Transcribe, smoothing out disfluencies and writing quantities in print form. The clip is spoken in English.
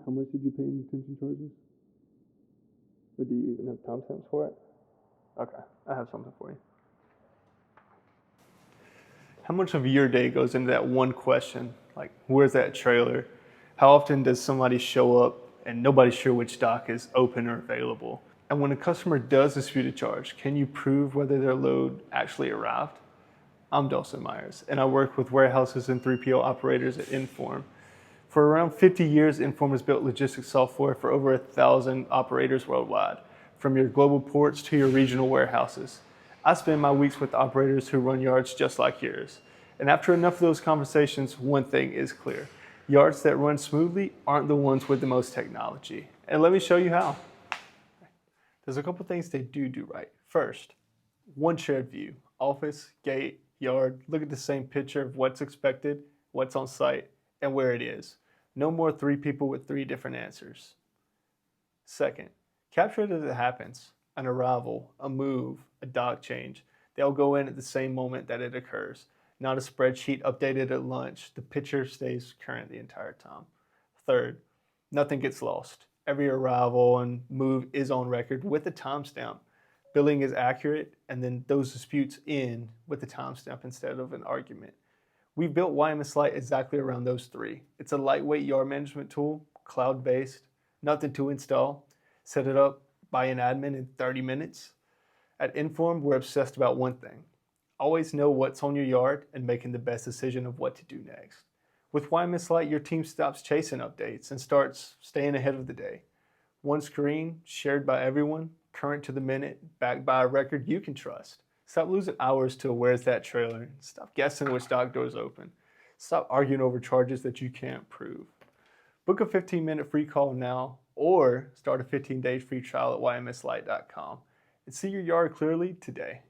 how much did you pay in detention charges? Or do you even have timestamps for it? Okay, I have something for you. How much of your day goes into that one question? Like, where's that trailer? How often does somebody show up and nobody's sure which dock is open or available? And when a customer does dispute a charge, can you prove whether their load actually arrived? I'm Dawson Myers, and I work with warehouses and 3PL operators at Inform. For around 50 years, Inform has built logistics software for over 1,000 operators worldwide, from your global ports to your regional warehouses. I spend my weeks with operators who run yards just like yours. And after enough of those conversations, one thing is clear. Yards that run smoothly aren't the ones with the most technology. And let me show you how. There's a couple things they do right. First, one shared view. Office, gate, yard, look at the same picture of what's expected, what's on site, and where it is. No more 3 people with 3 different answers. Second, capture it as it happens. An arrival, a move, a dock change. They all go in at the same moment that it occurs. Not a spreadsheet updated at lunch. The picture stays current the entire time. Third, nothing gets lost. Every arrival and move is on record with a timestamp. Billing is accurate, and then those disputes end with a timestamp instead of an argument. We've built YMSlite exactly around those 3. It's a lightweight yard management tool, cloud-based, nothing to install. Set it up by an admin in 30 minutes. At Inform, we're obsessed about one thing. Always know what's on your yard and making the best decision of what to do next. With YMSlite, your team stops chasing updates and starts staying ahead of the day. One screen, shared by everyone, current to the minute, backed by a record you can trust. Stop losing hours to where's that trailer. Stop guessing which dock door's open. Stop arguing over charges that you can't prove. Book a 15-minute free call now, or start a 15-day free trial at ymslite.com and see your yard clearly today.